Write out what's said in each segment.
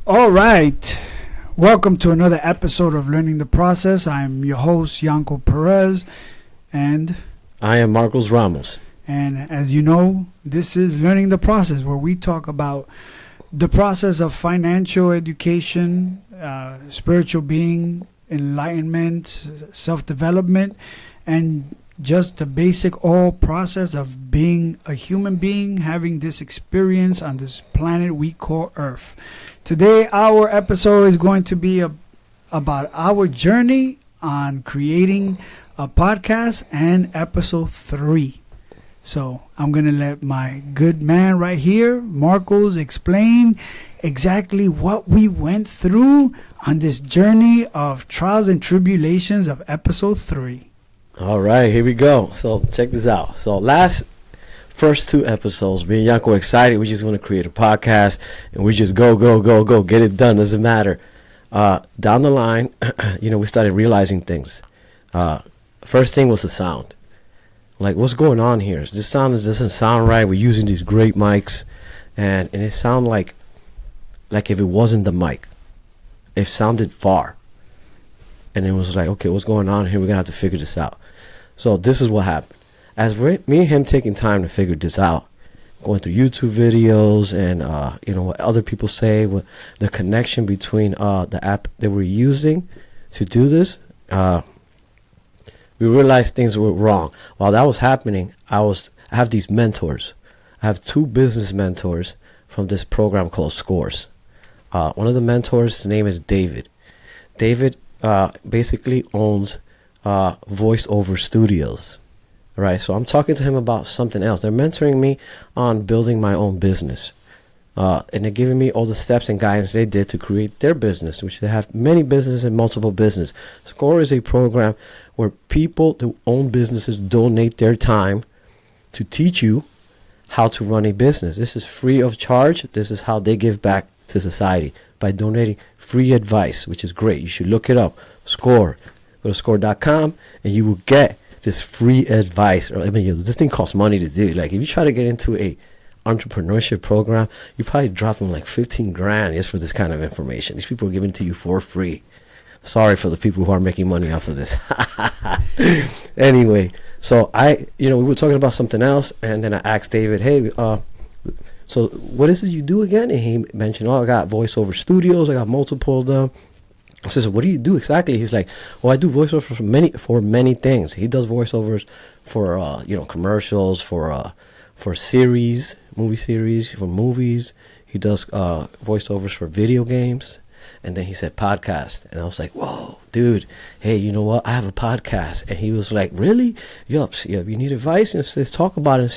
All right. Welcome to another episode of Learning the Process. I'm your host, Yanko Perez, and I am Marcos Ramos. And as you know, this is Learning the Process, where we talk about the process of financial education, spiritual being, enlightenment, self-development, and just the basic all process of being a human being, having this experience on this planet we call Earth. Today, our episode is going to be about our journey on creating a podcast and episode 3. So I'm going to let my good man right here, Marcos, explain exactly what we went through on this journey of trials and tribulations of episode 3. All right, here we go. So check this out. So first 2 episodes, me and Yanko were excited. We just want to create a podcast, and we just go, get it done. Doesn't matter. Down the line, we started realizing things. First thing was the sound. Like, what's going on here? This sound doesn't sound right. We're using these great mics, and it sounded like if it wasn't the mic, it sounded far. And it was like, okay, what's going on here? We're gonna have to figure this out. So this is what happened. As me and him taking time to figure this out, going through YouTube videos and what other people say, what the connection between the app that we're using to do this, we realized things were wrong. While that was happening, I have these mentors. I have 2 business mentors from this program called Scores. One of the mentors, his name is David. David basically owns voiceover studios. Right, so I'm talking to him about something else. They're mentoring me on building my own business. And they're giving me all the steps and guidance they did to create their business, which they have many businesses and multiple business. Score is a program where people who own businesses donate their time to teach you how to run a business. This is free of charge. This is how they give back to society, by donating free advice, which is great. You should look it up. Score. Go to score.com and you will get this free advice. This thing costs money to do. Like, if you try to get into a entrepreneurship program, you probably drop them like 15 grand just for this kind of information. These people are giving it to you for free. Sorry for the people who are making money off of this. Anyway, so we were talking about something else, and then I asked David, hey, so what is it you do again? And he mentioned, I got voiceover studios. I got multiple of them. I said, so what do you do exactly? He's like, well, I do voiceover for many things. He does voiceovers for, commercials, for series, movie series, for movies. He does voiceovers for video games. And then he said podcast. And I was like, whoa, dude, hey, you know what? I have a podcast. And he was like, really? Yup, you need advice? And let's talk about it and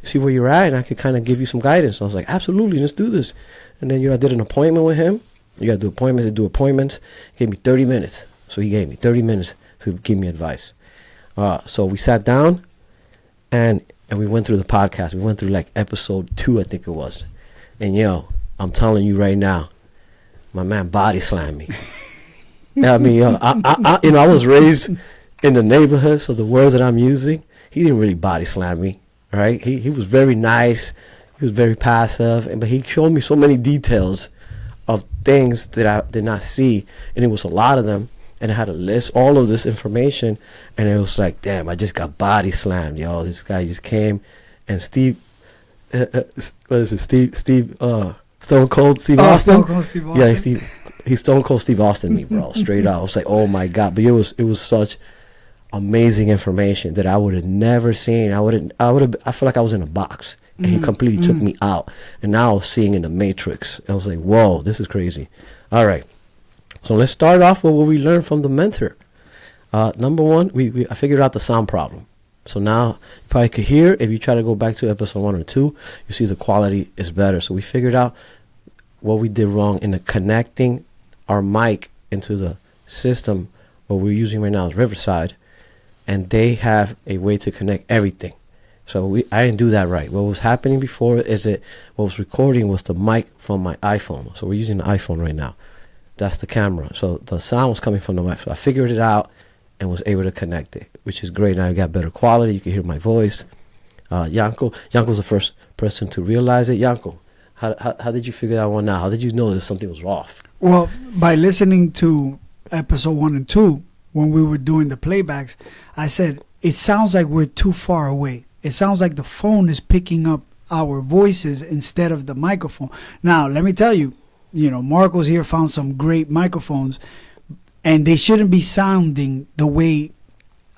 see where you're at. And I could kind of give you some guidance. I was like, absolutely, let's do this. And then, I did an appointment with him. You got to do appointments. He gave me 30 minutes. So he gave me 30 minutes to give me advice. So we sat down and we went through the podcast. We went through like episode 2, I think it was. And I'm telling you right now, my man body slammed me. I was raised in the neighborhood, so the words that I'm using, he didn't really body slam me, right? He was very nice. He was very passive, but he showed me so many details of things that I did not see, and it was a lot of them, and I had to list all of this information, and it was like, damn, I just got body slammed, yo. This guy just came, and Steve, Stone Cold Steve Austin? Stone Cold Steve Austin. Yeah, he's Stone Cold Steve Austin me, bro, straight up. I was like, oh my God, but it was such amazing information that I would have never seen. I feel like I was in a box. And he completely took me out. And now I was seeing in the Matrix. I was like, whoa, this is crazy. All right. So let's start off with what we learned from the mentor. Number 1, I figured out the sound problem. So now you probably could hear, if you try to go back to episode 1 or 2, you see the quality is better. So we figured out what we did wrong in the connecting our mic into the system. What we're using right now is Riverside. And they have a way to connect everything. So I didn't do that right. What was happening before is what was recording was the mic from my iPhone. So we're using the iPhone right now. That's the camera. So the sound was coming from the mic. So I figured it out and was able to connect it, which is great. Now you got better quality. You can hear my voice. Yanko's the first person to realize it. Yanko, How did you figure that one out? How did you know that something was off? Well, by listening to episode 1 and 2, when we were doing the playbacks, I said, it sounds like we're too far away. It sounds like the phone is picking up our voices instead of the microphone. Now, let me tell you, Marco's here found some great microphones, and they shouldn't be sounding the way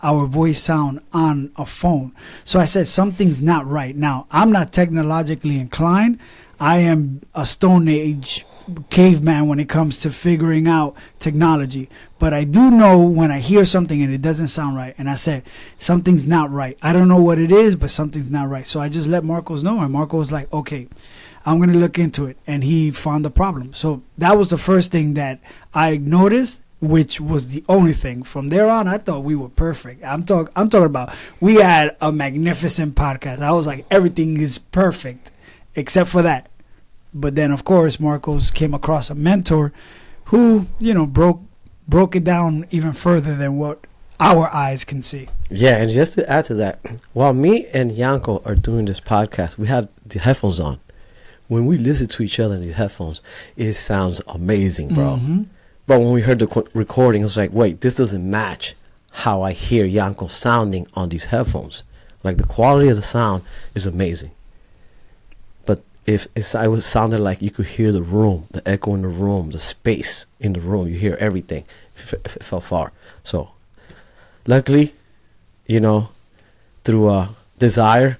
our voice sound on a phone. So I said, something's not right. Now, I'm not technologically inclined. I am a Stone Age caveman when it comes to figuring out technology. But I do know when I hear something and it doesn't sound right. And I said, something's not right. I don't know what it is, but something's not right. So I just let Marcos know. And Marco was like, okay, I'm going to look into it. And he found the problem. So that was the first thing that I noticed, which was the only thing. From there on, I thought we were perfect. I'm talking about, we had a magnificent podcast. I was like, everything is perfect except for that. But then, of course, Marcos came across a mentor who, broke it down even further than what our eyes can see. Yeah, and just to add to that, while me and Yanko are doing this podcast, we have the headphones on. When we listen to each other in these headphones, it sounds amazing, bro. Mm-hmm. But when we heard the recording, it was like, wait, this doesn't match how I hear Yanko sounding on these headphones. Like, the quality of the sound is amazing. But it was sounded like you could hear the room, the echo in the room, the space in the room. You hear everything if it felt far. So, luckily, through desire,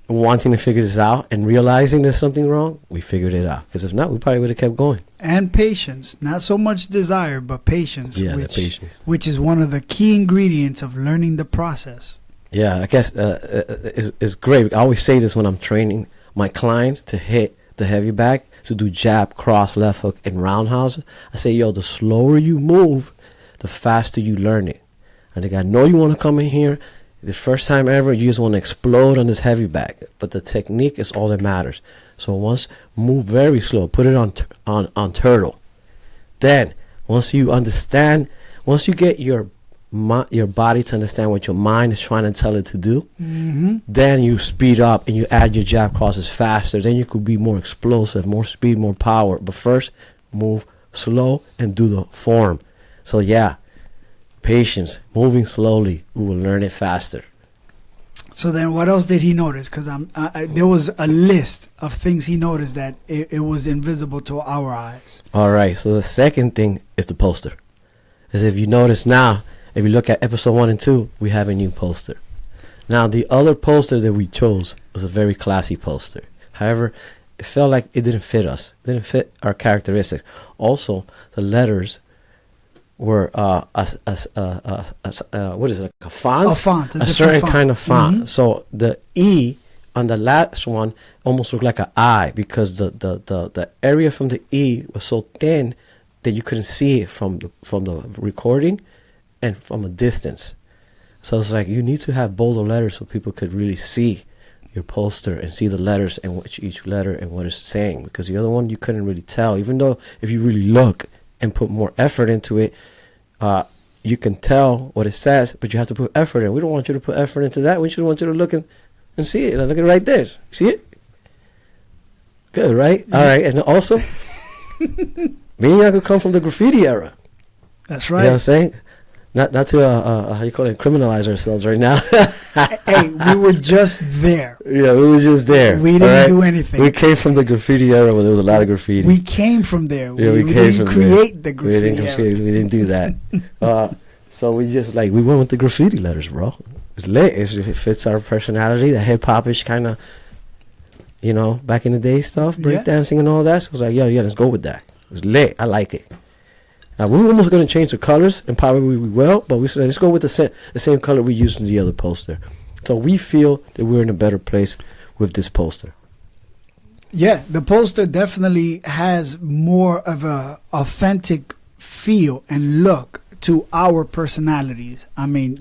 wanting to figure this out and realizing there's something wrong, we figured it out. Because if not, we probably would have kept going. And patience. Not so much desire, but patience. Yeah, patience. Which is one of the key ingredients of learning the process. Yeah, I guess it's great. I always say this when I'm training my clients to hit the heavy bag, to do jab, cross, left hook, and roundhouse. I say, the slower you move, the faster you learn it. I think I know you want to come in here. The first time ever, you just want to explode on this heavy bag. But the technique is all that matters. So move very slow. Put it on turtle. Then, once you get your body to understand what your mind is trying to tell it to do, mm-hmm. Then you speed up and you add your jab crosses faster. Then you could be more explosive, more speed, more power. But first, move slow and do the form. So yeah, patience, moving slowly, we will learn it faster. So then what else did he notice? Because there was a list of things he noticed that it was invisible to our eyes. All right, so the second thing is the poster. As if you notice now, if you look at episode 1 and 2, we have a new poster. Now, the other poster that we chose was a very classy poster. However, it felt like it didn't fit us. It didn't fit our characteristics. Also, the letters were what is it, like a font? A font. A certain font. kind of font. Mm-hmm. So the E on the last one almost looked like an I because the area from the E was so thin that you couldn't see it from the recording and from a distance. So it's like you need to have bolder letters so people could really see your poster and see the letters and each letter and what it's saying. Because the other one you couldn't really tell, even though if you really look and put more effort into it, you can tell what it says, but you have to put effort in. We don't want you to put effort into that. We just want you to look and see it. Look at it right there. See it? Good, right? Mm-hmm. All right. And also, me and Yanko come from the graffiti era. That's right. You know what I'm saying? Not to how you call it, criminalize ourselves right now. Hey, we were just there. Yeah, we were just there. We didn't do anything. We came from the graffiti era where there was a lot of graffiti. We came from there. Yeah, we didn't create the graffiti era. We didn't do that. So we just we went with the graffiti letters, bro. It's lit. It fits our personality, the hip hop-ish kind of, back in the day stuff, breakdancing and all that. So I was like, yeah, let's go with that. It's lit. I like it. Now, we were almost going to change the colors, and probably we will, but we said, let's go with the same color we used in the other poster. So we feel that we're in a better place with this poster. Yeah, the poster definitely has more of a authentic feel and look to our personalities. I mean,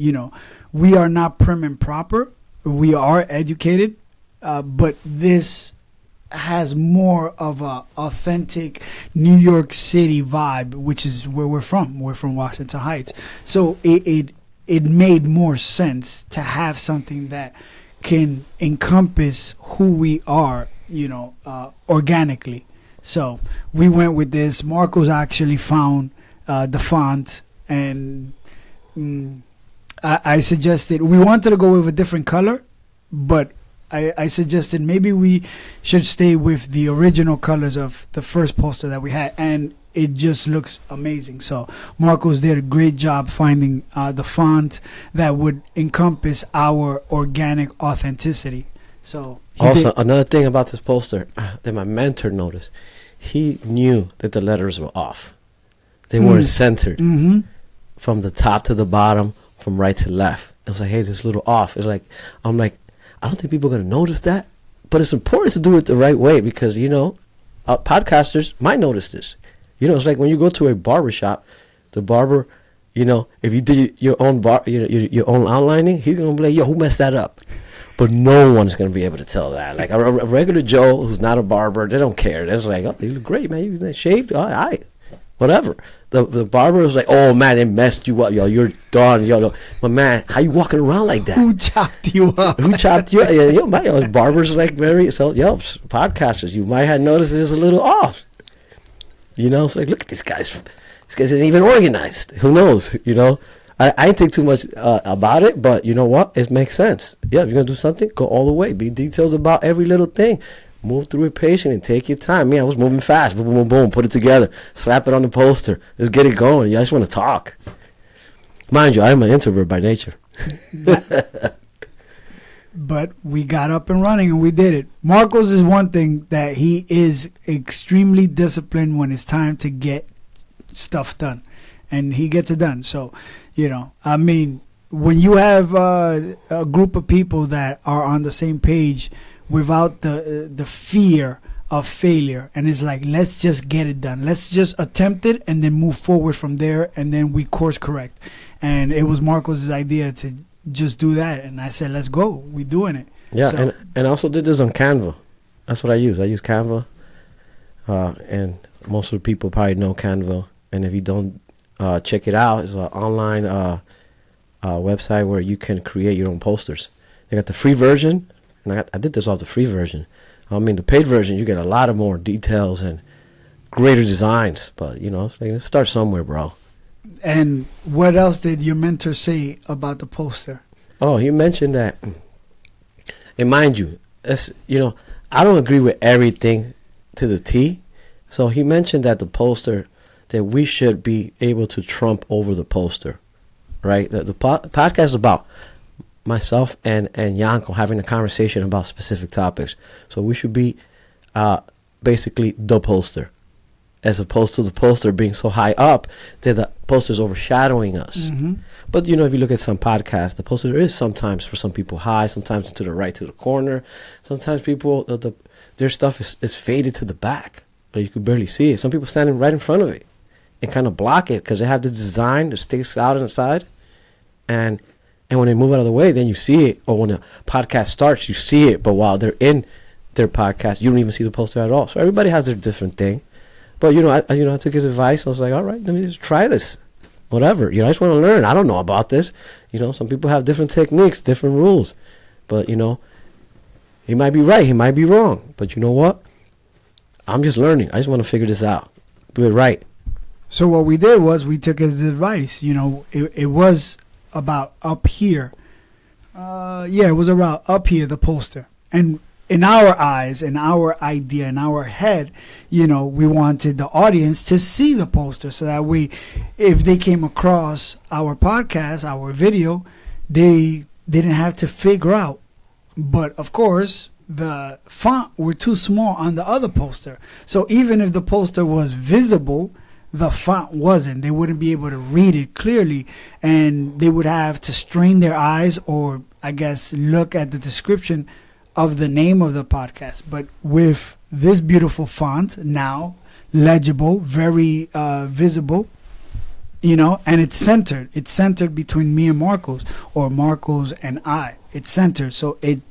we are not prim and proper. We are educated, but this has more of a authentic New York City vibe, which is where we're from. We're from Washington Heights. So it made more sense to have something that can encompass who we are organically. So we went with this. Marcos actually found the font, and I suggested we wanted to go with a different color, but I suggested maybe we should stay with the original colors of the first poster that we had, and it just looks amazing. So Marcos did a great job finding the font that would encompass our organic authenticity. So also, another thing about this poster that my mentor noticed, he knew that the letters were off. They weren't centered from the top to the bottom, from right to left. I was like, hey, this is a little off. I'm like, I don't think people are going to notice that, but it's important to do it the right way because, podcasters might notice this. It's like when you go to a barber shop, the barber, if you did your own your own outlining, he's going to be like, yo, who messed that up? But no one's going to be able to tell that. Like a regular Joe who's not a barber, they don't care. They're just like, oh, you look great, man. You shaved? All right. Whatever. The barber was like, oh, man, they messed you up. Yo, you're done. Yo, but, man, how you walking around like that? Who chopped you up? Who chopped you up? Yeah, barbers like podcasters, you might have noticed it's a little off. It's like, look at these guys. These guys ain't even organized. Who knows? I ain't think too much about it, but you know what? It makes sense. Yeah, if you're going to do something, go all the way. Be details about every little thing. Move through it patient and take your time. I was moving fast. Boom, boom, boom, boom. Put it together. Slap it on the poster. Let's get it going. I just want to talk. Mind you, I'm an introvert by nature. But we got up and running and we did it. Marcos is one thing that he is extremely disciplined when it's time to get stuff done. And he gets it done. So, when you have a group of people that are on the same page without the fear of failure, and it's like, let's just get it done. Let's just attempt it and then move forward from there, and then we course correct. And it was Marcos' idea to just do that, and I said, let's go. We're doing it. Yeah, so, and I also did this on Canva. That's what I use. I use Canva, and most of the people probably know Canva. And if you don't check it out, it's an online website where you can create your own posters. They got the free version, and I did this off the free version. The paid version, you get a lot of more details and greater designs. But, start somewhere, bro. And what else did your mentor say about the poster? Oh, he mentioned that, and mind you, I don't agree with everything to the T. So he mentioned that the poster, that we should be able to trump over the poster, right? The podcast is about myself and Yanko having a conversation about specific topics. So we should be basically the poster, as opposed to the poster being so high up that the poster is overshadowing us. But, if you look at some podcasts, the poster is sometimes for some people high, sometimes to the right to the corner. Sometimes people, their stuff is faded to the back, or you could barely see it. Some people standing right in front of it and kind of block it because they have the design that sticks out on the side. And when they move out of the way, then you see it. Or when the podcast starts, you see it. But while they're in their podcast, you don't even see the poster at all. So everybody has their different thing. But, I took his advice. I was like, all right, let me just try this. Whatever. I just want to learn. I don't know about this. Some people have different techniques, different rules. But, he might be right. He might be wrong. But you know what? I'm just learning. I just want to figure this out. Do it right. So what we did was we took his advice. It was about up here. It was about up here, the poster. And in our eyes, in our idea, in our head, we wanted the audience to see the poster so that if they came across our podcast, our video, they didn't have to figure out. But of course, the font were too small on the other poster. So even if the poster was visible, the font wasn't. They wouldn't be able to read it clearly, and they would have to strain their eyes or, I guess, look at the description of the name of the podcast. But with this beautiful font, now legible, very visible, and it's centered. It's centered between me and Marcos, or Marcos and I. It's centered, so it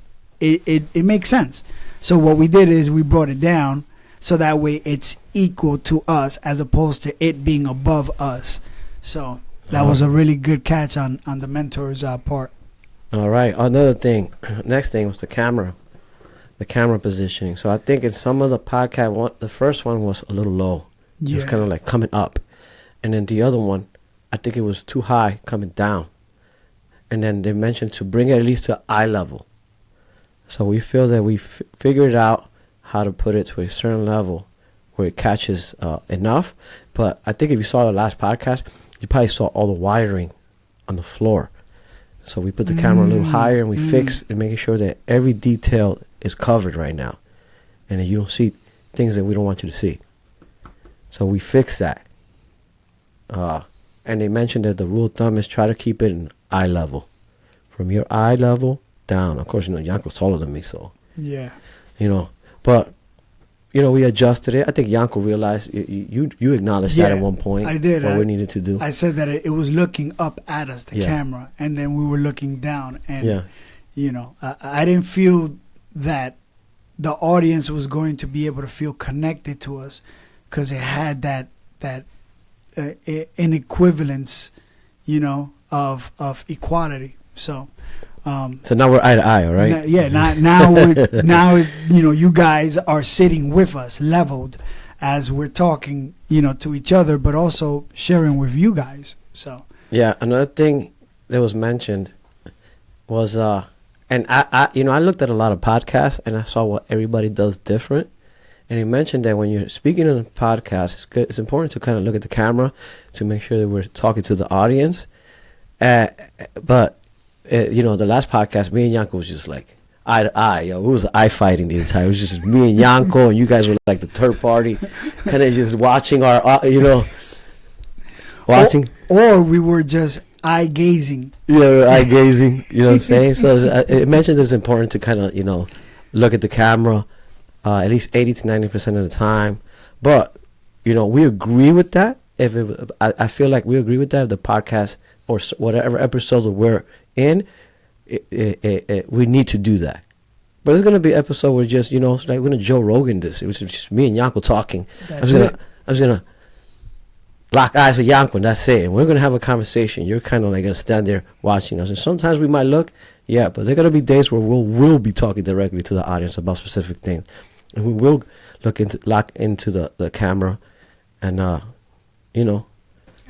makes sense. So what we did is we brought it down so that way it's equal to us as opposed to it being above us. So that was a really good catch on the mentor's part. All right. Another thing. Next thing was the camera. the camera positioning. So I think in some of the podcast, the first one was a little low. It was kind of like coming up. And then the other one, I think it was too high coming down. And then they mentioned to bring it at least to eye level. So we feel that we figured out how to put it to a certain level where it catches enough. But I think if you saw the last podcast, you probably saw all the wiring on the floor. So we put the camera a little higher and we fixed and making sure that every detail is covered right now. And that you don't see things that we don't want you to see. So we fixed that. And they mentioned that the rule of thumb is try to keep it in eye level. From your eye level down. Of course, Yanko's taller than me, so. Yeah. But, we adjusted it. I think Yanko realized, you acknowledged that at one point. I did. What we needed to do. I said that it was looking up at us, the camera, and then we were looking down. And, I didn't feel that the audience was going to be able to feel connected to us because it had that inequivalence, of equality. So now we're eye to eye, all right? Now you guys are sitting with us, leveled, as we're talking, to each other, but also sharing with you guys. So yeah, another thing that was mentioned was, and I looked at a lot of podcasts and I saw what everybody does different. And he mentioned that when you're speaking in a podcast, it's important to kind of look at the camera to make sure that we're talking to the audience. But the last podcast, me and Yanko was just like eye to eye. It was eye fighting the entire. It was just me and Yanko, and you guys were like the third party, kind of just watching our, watching. Or we were just eye gazing. Yeah, eye gazing. You know what I'm saying? So it mentioned it's important to kind of look at the camera. At least 80 to 90% of the time. But, we agree with that. I feel like we agree with that. If the podcast or whatever episode we're in, we need to do that. But it's going to be an episode where just, it's like we're going to Joe Rogan this. It was just me and Yanko talking. I was going to lock eyes with Yanko and that's it. And we're going to have a conversation. You're kind of like going to stand there watching us. And sometimes we might look, but there are going to be days where we'll be talking directly to the audience about specific things. And we will lock into the camera and, and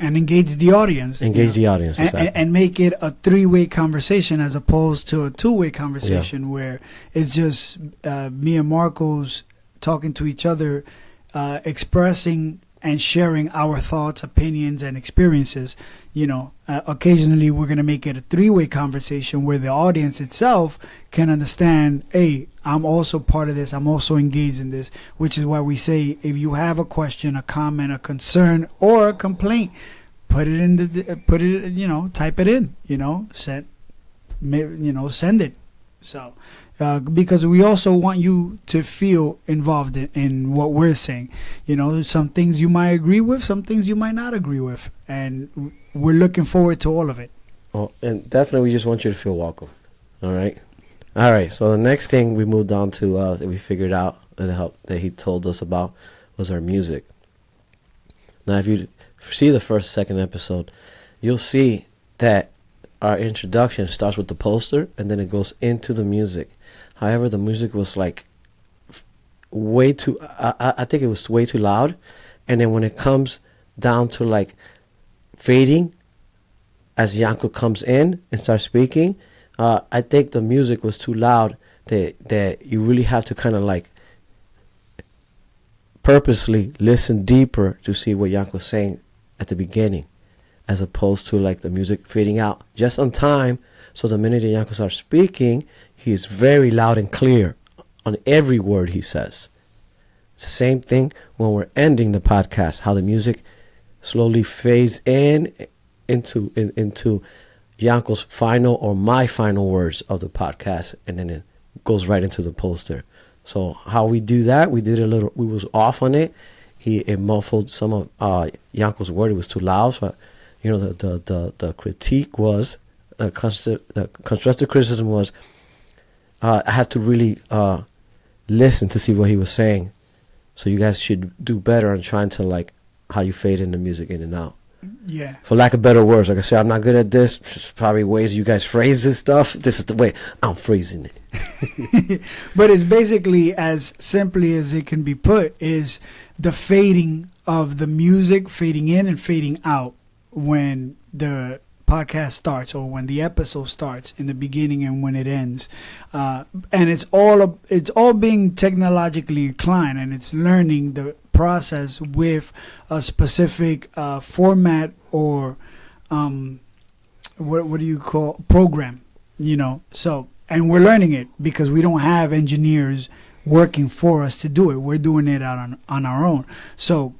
engage the audience. And make it a three-way conversation as opposed to a two-way conversation where it's just me and Marcos talking to each other, expressing and sharing our thoughts, opinions, and experiences. Occasionally we're going to make it a three-way conversation where the audience itself can understand, hey, I'm also part of this. I'm also engaged in this, which is why we say if you have a question, a comment, a concern, or a complaint, type it in, send it. So, because we also want you to feel involved in what we're saying. Some things you might agree with, some things you might not agree with, and we're looking forward to all of it. Oh, and definitely we just want you to feel welcome. All right. So the next thing we moved on to that we figured out that he told us about was our music. Now, if you see the second episode, you'll see that our introduction starts with the poster and then it goes into the music. However, the music was like way too, I think it was way too loud. And then when it comes down to like fading as Yanko comes in and starts speaking, I think the music was too loud that you really have to kind of like purposely listen deeper to see what Yanko's saying at the beginning, as opposed to like the music fading out just on time. So the minute that Yanko starts speaking, he is very loud and clear on every word he says. Same thing when we're ending the podcast, how the music slowly fades into Yanko's final or my final words of the podcast, and then it goes right into the poster. So how we do that, we was off on it. It muffled some of Yanko's word. It was too loud. So, the critique was, the constructive criticism was, I had to really listen to see what he was saying. So you guys should do better on trying to like how you fade in the music in and out. Yeah. For lack of better words, like I said, I'm not good at this. There's probably ways you guys phrase this stuff. This is the way I'm phrasing it. But it's basically as simply as it can be put, is the fading of the music, fading in and fading out when the podcast starts or when the episode starts, in the beginning and when it ends. And it's all being technologically inclined, and it's learning the process with a specific format or what do you call program, so, and we're learning it because we don't have engineers working for us to do it. We're doing it on our own. So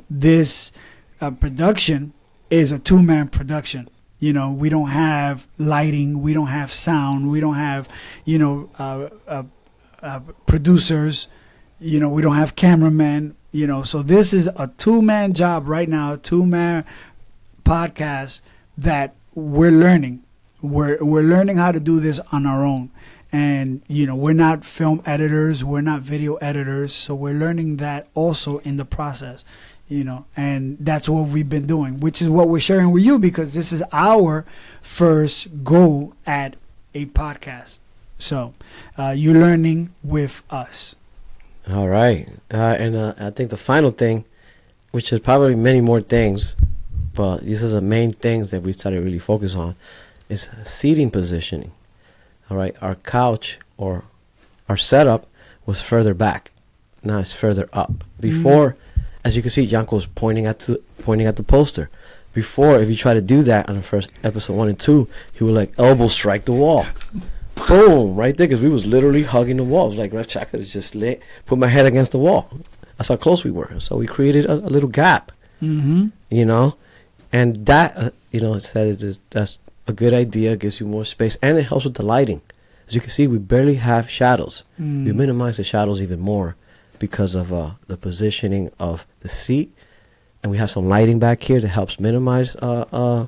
this production is a 2-man production. We don't have lighting, we don't have sound, we don't have producers, we don't have cameramen. So this is a 2-man job right now, a 2-man podcast that we're learning. We're learning how to do this on our own. And, we're not film editors, we're not video editors. So we're learning that also in the process, and that's what we've been doing, which is what we're sharing with you, because this is our first go at a podcast. So you're learning with us. All right. And I think the final thing, which is probably many more things, but these are the main things that we started to really focus on, is seating positioning. All right. Our couch or our setup was further back. Now it's further up. Before, as you can see, Yanko was pointing at the poster. Before, if you try to do that on the first episode 1 and 2, he would like elbow strike the wall. Boom, right there, because we was literally hugging the wall. It was like Ref Chaka just put my head against the wall. That's how close we were. So we created a little gap, and that, that's a good idea. It gives you more space, and it helps with the lighting. As you can see, we barely have shadows. We minimize the shadows even more because of the positioning of the seat, and we have some lighting back here that helps minimize the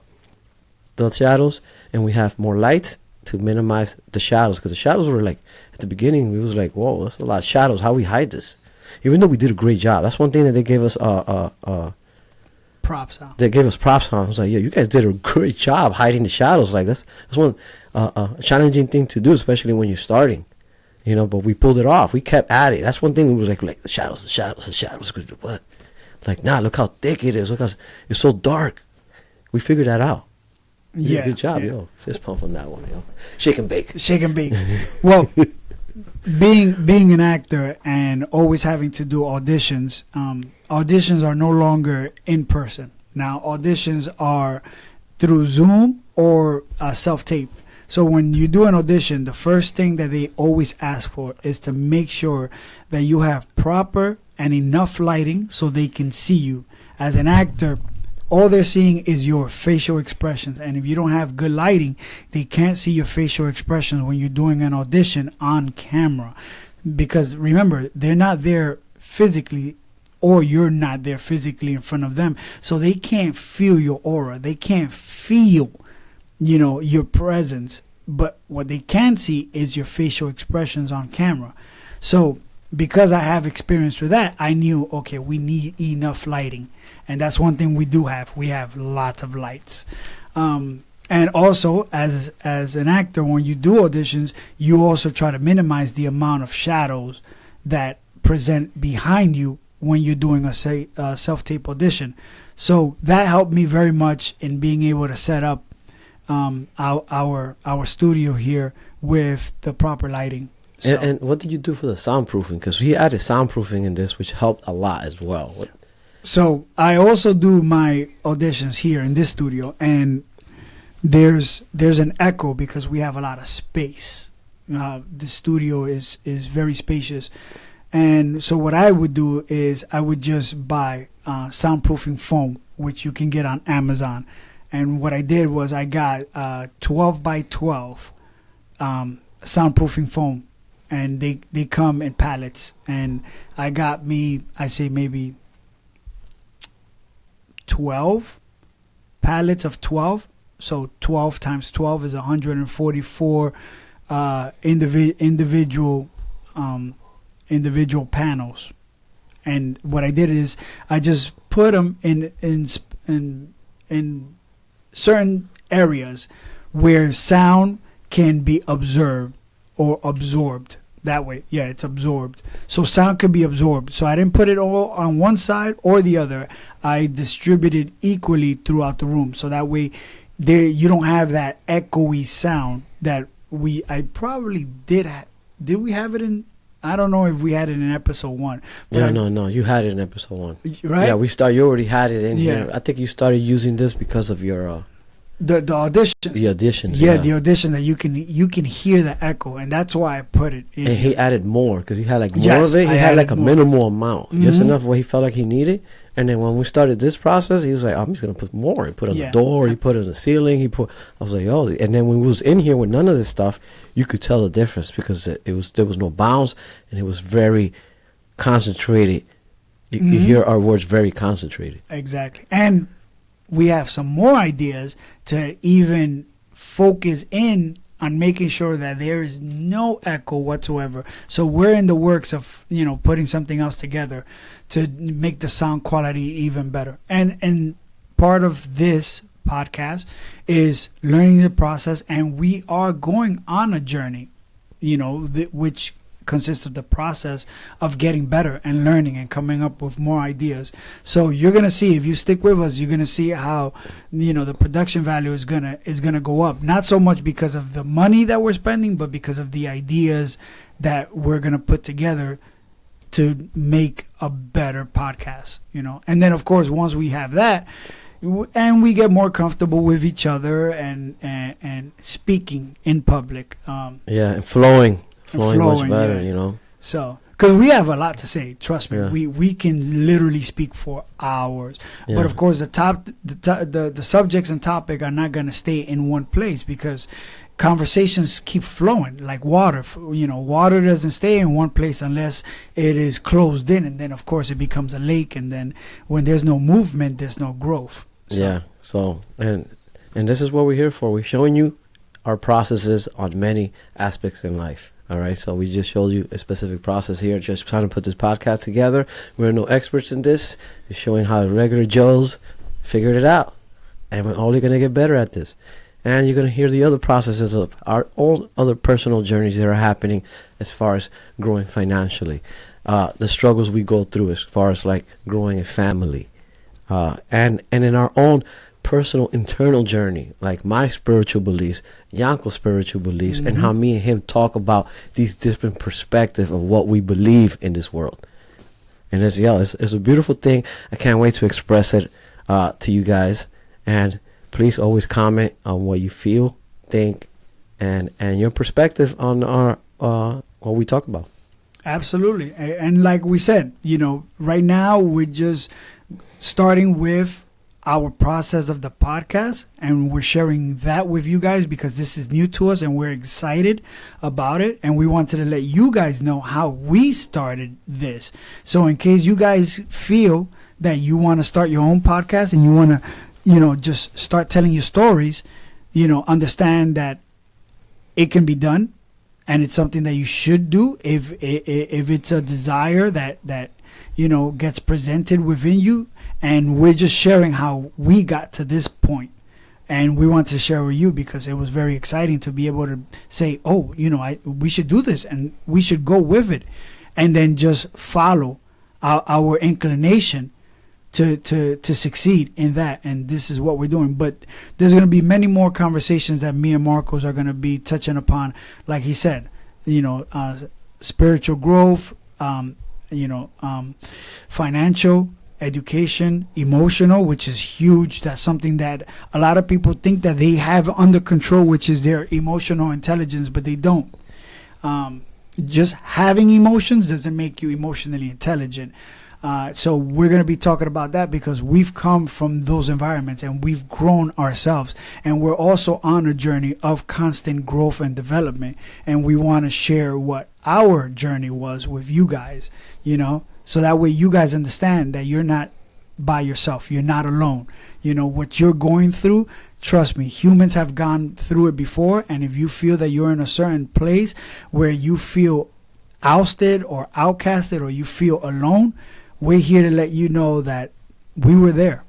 shadows, and we have more light to minimize the shadows, because the shadows were like, at the beginning we was like, whoa, that's a lot of shadows, how we hide this, even though we did a great job. That's one thing that they gave us props on. They gave us props on. I was like, yeah, you guys did a great job hiding the shadows. Like that's one challenging thing to do, especially when you're starting, but we pulled it off. We kept at it. That's one thing. We was like the shadows. What? Like, nah, look how thick it is. Look how it's so dark. We figured that out. Yeah, good job, yo. Fist pump on that one, yo. Shake and bake. Well, being an actor and always having to do auditions, auditions are no longer in person. Now, auditions are through Zoom or self-tape. So when you do an audition, the first thing that they always ask for is to make sure that you have proper and enough lighting so they can see you. As an actor, all they're seeing is your facial expressions. And if you don't have good lighting, they can't see your facial expressions when you're doing an audition on camera. Because remember, they're not there physically, or you're not there physically in front of them. So they can't feel your aura. They can't feel, your presence. But what they can see is your facial expressions on camera. So because I have experience with that, I knew, okay, we need enough lighting. And that's one thing we do have. We have lots of lights. And also, as an actor, when you do auditions, you also try to minimize the amount of shadows that present behind you when you're doing a self-tape audition. So that helped me very much in being able to set up our studio here with the proper lighting. So. And what did you do for the soundproofing? Because we added soundproofing in this, which helped a lot as well. So I also do my auditions here in this studio, and there's an echo because we have a lot of space. The studio is very spacious, and so what I would do is I would just buy soundproofing foam, which you can get on Amazon. And what I did was I got 12 by 12 soundproofing foam, and they come in pallets. And I got maybe 12 pallets of 12. So 12 times 12 is 144 individual panels. And what I did is I just put them in in certain areas where sound can be observed or absorbed. That way, yeah, it's absorbed. So sound can be absorbed. So I didn't put it all on one side or the other. I distributed equally throughout the room. So that way, there you don't have that echoey sound that I probably did. Did we have it in? I don't know if we had it in episode 1. Yeah, no, you had it in episode 1. Right? Yeah, you already had it in here. I think you started using this because of your the audition. The auditions. Yeah, the audition that you can hear the echo, and that's why I put it in. And he added more because he had like more Yes, of it. He I had like added a more. minimal amount, just Mhm. enough what he felt like he needed. And then when we started this process, he was like, "I'm just gonna put more." He put on Yeah. the door. He put it on the ceiling. I was like, "Oh!" And then when we was in here with none of this stuff, you could tell the difference because there was no bounce and it was very concentrated. You Mhm. hear our words very concentrated. Exactly. And we have some more ideas to even focus in on making sure that there is no echo whatsoever. So we're in the works of, putting something else together to make the sound quality even better. And part of this podcast is learning the process, and we are going on a journey, which consists of the process of getting better and learning and coming up with more ideas. So you're gonna see, if you stick with us, you're gonna see how the production value is gonna go up. Not so much because of the money that we're spending, but because of the ideas that we're gonna put together to make a better podcast. And then of course once we have that, and we get more comfortable with each other and speaking in public. And flowing much better, yeah. So, because we have a lot to say, trust me, Yeah. we can literally speak for hours. Yeah. But of course, the subjects and topic are not going to stay in one place because conversations keep flowing like water. Water doesn't stay in one place unless it is closed in, and then of course it becomes a lake. And then when there's no movement, there's no growth. So. Yeah. So and this is what we're here for. We're showing you our processes on many aspects in life. All right, so we just showed you a specific process here, just trying to put this podcast together. We're no experts in this. We're showing how the regular Joes figured it out, and we're only going to get better at this. And you're going to hear the other processes of our own other personal journeys that are happening as far as growing financially, the struggles we go through as far as like growing a family, and in our own personal internal journey, like my spiritual beliefs, Yanko's spiritual beliefs, and how me and him talk about these different perspectives of what we believe in this world. And it's a beautiful thing. I can't wait to express it to you guys. And please always comment on what you feel, think, and your perspective on our what we talk about. Absolutely. And like we said, right now we're just starting with our process of the podcast, and we're sharing that with you guys because this is new to us and we're excited about it, and we wanted to let you guys know how we started this. So in case you guys feel that you want to start your own podcast and you want to just start telling your stories, understand that it can be done, and it's something that you should do if it's a desire that gets presented within you. And we're just sharing how we got to this point. And we want to share with you because it was very exciting to be able to say, oh, we should do this and we should go with it. And then just follow our inclination to succeed in that. And this is what we're doing. But there's going to be many more conversations that me and Marcos are going to be touching upon. Like he said, spiritual growth, financial, education, emotional, which is huge. That's something that a lot of people think that they have under control, which is their emotional intelligence, but they don't. Just having emotions doesn't make you emotionally intelligent. So we're going to be talking about that because we've come from those environments and we've grown ourselves, and we're also on a journey of constant growth and development, and we want to share what our journey was with you guys, so that way you guys understand that you're not by yourself. You're not alone. What you're going through, trust me, humans have gone through it before. And if you feel that you're in a certain place where you feel ousted or outcasted or you feel alone, we're here to let you know that we were there.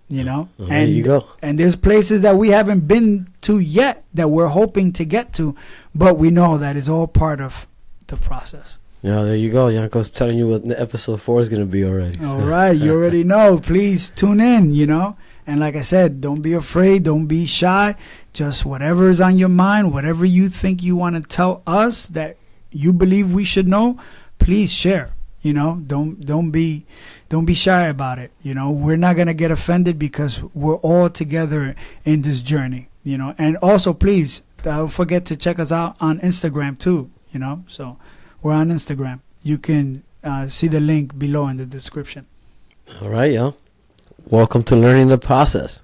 you know. Well, there you go. And there's places that we haven't been to yet that we're hoping to get to, but we know that it's all part of the process. Yeah, there you go. Yanko's telling you what episode 4 is going to be already. All right, you already know. Please tune in, you know. And like I said, don't be afraid, don't be shy. Just whatever is on your mind, whatever you think you want to tell us that you believe we should know, please share. You know, don't be shy about it. You know, we're not gonna get offended because we're all together in this journey. You know, and also please don't forget to check us out on Instagram too. You know, so we're on Instagram. You can see the link below in the description. All right, y'all. Welcome to Learning the Process.